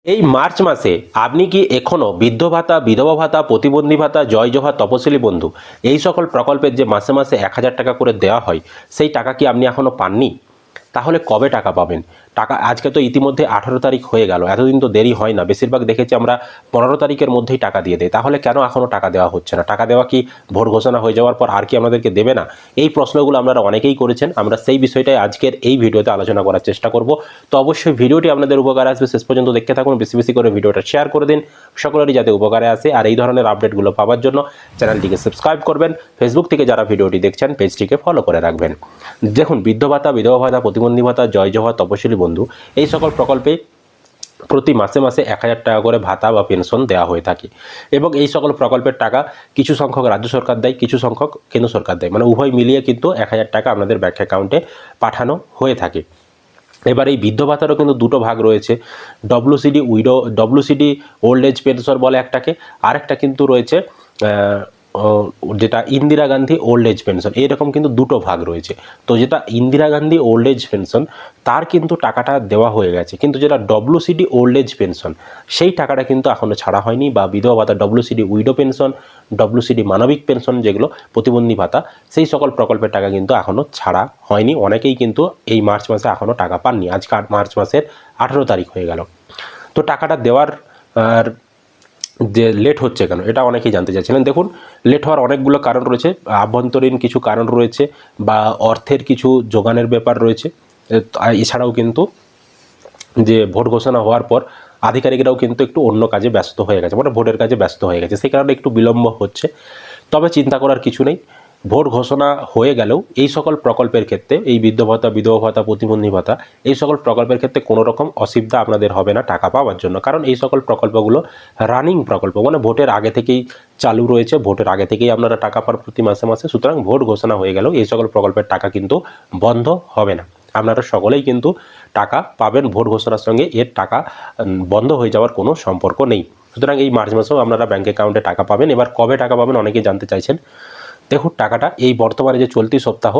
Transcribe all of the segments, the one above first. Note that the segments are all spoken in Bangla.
এই মার্চ মাসে আপনি কি এখনো বৃদ্ধ ভাতা, বিধবা ভাতা, প্রতিবন্ধী ভাতা, জয় জোহার, তপশিলি বন্ধু এই সকল প্রকল্পের যে মাসে মাসে ১,০০০ টাকা করে দেওয়া হয় সেই টাকা কি আপনি এখনো পাননি? তাহলে কবে টাকা পাবেন? টাকা আজকে তো ইতিমধ্যে ১৮ তারিখ হয়ে গেল, এতদিন তো দেরি হয় না। বেশিরভাগ দেখেছি আমরা ১৫ তারিখের মধ্যেই টাকা দিয়ে দেয়। তাহলে কেন এখনও টাকা দেওয়া হচ্ছে না? টাকা দেওয়া কি ভোট ঘোষণা হয়ে যাওয়ার পর আর কি আমাদেরকে দেবে না? এই প্রশ্নগুলো আপনারা অনেকেই করেছেন। আমরা সেই বিষয়টাই আজকের এই ভিডিওতে আলোচনা করার চেষ্টা করব। তো অবশ্যই ভিডিওটি আপনাদের উপকারে আসবে, শেষ পর্যন্ত দেখতে থাকুন। বেশি বেশি করে ভিডিওটা শেয়ার করে দিন, সকলেরই যাতে উপকারে আসে। আর এই ধরনের আপডেটগুলো পাওয়ার জন্য চ্যানেলটিকে সাবস্ক্রাইব করবেন। ফেসবুক থেকে যারা ভিডিওটি দেখছেন পেজটিকে ফলো করে রাখবেন। দেখুন, বৃদ্ধ ভাতা, বিধবা ভাতা, প্রতিবন্ধী ভাতা, জয় জোহার, তপশিলি বন্ধু এই সকল প্রকল্পে প্রতি মাসে মাসে ১,০০০ টাকা করে ভাতা বা পেনশন দেওয়া হয়ে থাকে। এবং এই সকল প্রকল্পের টাকা কিছু সংখ্যক রাজ্য সরকার দেয়, কিছু সংখ্যক কেন্দ্র সরকার দেয়, মানে উভয় মিলিয়ে কিন্তু ১,০০০ টাকা আপনাদের ব্যাংক অ্যাকাউন্টে পাঠানো হয়ে থাকে। এবার এই বৃদ্ধ ভাতারও কিন্তু দুটো ভাগ রয়েছে। ডব্লিউসিডি ওল্ড এজ পেনশন বলে একটাকে, আরেকটা কিন্তু রয়েছে যেটা Indira Gandhi old age pension. এইরকম কিন্তু দুটো ভাগ রয়েছে। তো যেটা Indira Gandhi old age pension তার কিন্তু টাকাটা দেওয়া হয়ে গেছে, কিন্তু যেটা ডব্লিউসিডি ওল্ড এজ পেনশন সেই টাকাটা কিন্তু এখনও ছাড়া হয়নি। বা বিধবা ভাতা, ডব্লিউসিডি উইডো পেনশন, ডব্লিউসিডি মানবিক পেনশন, যেগুলো প্রতিবন্ধী ভাতা, সেই সকল প্রকল্পের টাকা কিন্তু এখনও ছাড়া হয়নি। অনেকেই কিন্তু এই মার্চ মাসে এখনও টাকা পাননি। আজকে মার্চ মাসের ১৮ তারিখ হয়ে গেল। তো টাকাটা দেওয়ার যে লেট হচ্ছে কেন, এটা অনেকেই জানতে চাইছিলেন। দেখুন, লেট হওয়ার অনেকগুলো কারণ রয়েছে। আভ্যন্তরীণ কিছু কারণ রয়েছে, বা অর্থের কিছু যোগানের ব্যাপার রয়েছে। এছাড়াও কিন্তু যে ভোট ঘোষণা হওয়ার পর আধিকারিকরাও কিন্তু একটু অন্য কাজে ব্যস্ত হয়ে গেছে, মানে ভোটের কাজে ব্যস্ত হয়ে গেছে, সেই কারণে একটু বিলম্ব হচ্ছে। তবে চিন্তা করার কিছু নেই। ভোট ঘোষণা হয়ে গেলেও এই সকল প্রকল্পের ক্ষেত্রে, এই বৃদ্ধ ভাতা, বিধবা ভাতা, প্রতিবন্ধী ভাতা, এই সকল প্রকল্পের ক্ষেত্রে কোনো রকম অসুবিধা আপনাদের হবে না টাকা পাওয়ার জন্য। কারণ এই সকল প্রকল্পগুলো রানিং প্রকল্প, মানে ভোটের আগে থেকেই চালু রয়েছে, ভোটের আগে থেকেই আপনারা টাকা পান প্রতি মাসে মাসে। সুতরাং ভোট ঘোষণা হয়ে গেলেও এই সকল প্রকল্পের টাকা কিন্তু বন্ধ হবে না। আপনারা সকলেই কিন্তু টাকা পাবেন। ভোট ঘোষণার সঙ্গে এর টাকা বন্ধ হয়ে যাওয়ার কোনো সম্পর্ক নেই। সুতরাং এই মার্চ মাসেও আপনারা ব্যাঙ্ক অ্যাকাউন্টে টাকা পাবেন। এবার কবে টাকা পাবেন অনেকেই জানতে চাইছেন। দেখুন, টাকাটা এই বর্তমানে যে চলতি সপ্তাহ,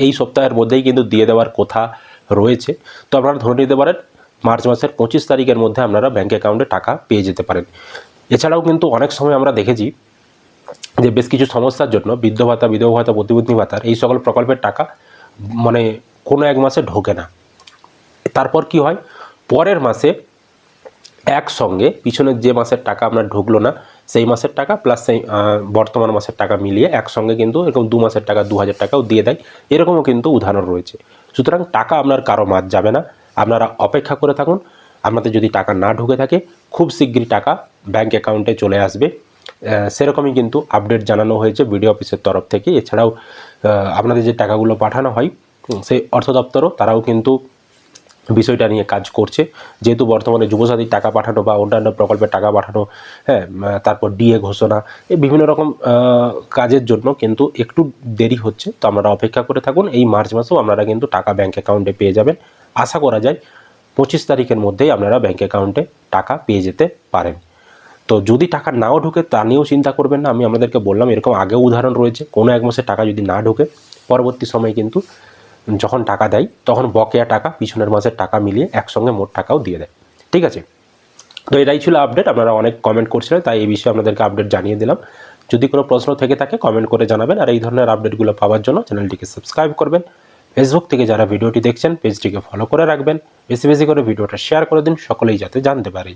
এই সপ্তাহের মধ্যেই কিন্তু দিয়ে দেওয়ার কথা রয়েছে। তো আপনারা ধরে নিতে পারেন মার্চ মাসের ২৫ তারিখের মধ্যে আপনারা ব্যাঙ্ক অ্যাকাউন্টে টাকা পেয়ে যেতে পারেন। এছাড়াও কিন্তু অনেক সময় আমরা দেখেছি যে বেশ কিছু সমস্যার জন্য বৃদ্ধ ভাতা, বিধবা ভাতা, প্রতিবন্ধী ভাতার এই সকল প্রকল্পের টাকা মানে কোনো এক মাসে ঢোকে না। তারপর কি হয়, পরের মাসে একসঙ্গে পিছনের যে মাসের টাকা আপনার ঢুকলো না সেই মাসের টাকা প্লাস সেই বর্তমান মাসের টাকা মিলিয়ে একসঙ্গে কিন্তু এরকম ২ মাসের টাকা ২,০০০ টাকাও দিয়ে দেয়। এরকমও কিন্তু উদাহরণ রয়েছে। সুতরাং টাকা আপনার কারো মাত যাবে না, আপনারা অপেক্ষা করে থাকুন। আপনাদের যদি টাকা না ঢুকে থাকে খুব শীঘ্রই টাকা ব্যাঙ্ক অ্যাকাউন্টে চলে আসবে। সেরকমই কিন্তু আপডেট জানানো হয়েছে বিডিও অফিসের তরফ থেকে। এছাড়াও আপনাদের যে টাকাগুলো পাঠানো হয় সেই অর্থ দপ্তরও তারাও কিন্তু বিষয়টা নিয়ে কাজ করছে। যেহেতু বর্তমানে যুবসাথীর টাকা পাঠানো বা অন্যান্য প্রকল্পের টাকা পাঠানো, তারপর ডিএ ঘোষণা, এই বিভিন্ন রকম কাজের জন্য কিন্তু একটু দেরি হচ্ছে। তো আপনারা অপেক্ষা করে থাকুন। এই মার্চ মাসেও আপনারা কিন্তু টাকা ব্যাঙ্ক অ্যাকাউন্টে পেয়ে যাবেন। আশা করা যায় ২৫ তারিখের মধ্যেই আপনারা ব্যাঙ্ক অ্যাকাউন্টে টাকা পেয়ে যেতে পারেন। তো যদি টাকা নাও ঢোকে তা নিয়েও চিন্তা করবেন না। আমি আপনাদেরকে বললাম এরকম আগেও উদাহরণ রয়েছে। কোনো এক মাসে টাকা যদি না ঢোকে পরবর্তী সময়ে কিন্তু যখন টাকা দেয় তখন বকেয়া টাকা পিছনের মাসের টাকা মিলিয়ে একসঙ্গে মোট টাকাও দিয়ে দেয়। ঠিক আছে, তো এটাই ছিল আপডেট। আপনারা অনেক কমেন্ট করছিলেন, তাই এই বিষয়ে আপনাদেরকে আপডেট জানিয়ে দিলাম। যদি কোনো প্রশ্ন থেকে থাকে কমেন্ট করে জানাবেন। আর এই ধরনের আপডেটগুলো পাওয়ার জন্য চ্যানেলটিকে সাবস্ক্রাইব করবেন। ফেসবুক থেকে যারা ভিডিওটি দেখছেন পেজটিকে ফলো করে রাখবেন। বেশি বেশি করে ভিডিওটা শেয়ার করে দিন, সকলেই যাতে জানতে পারে।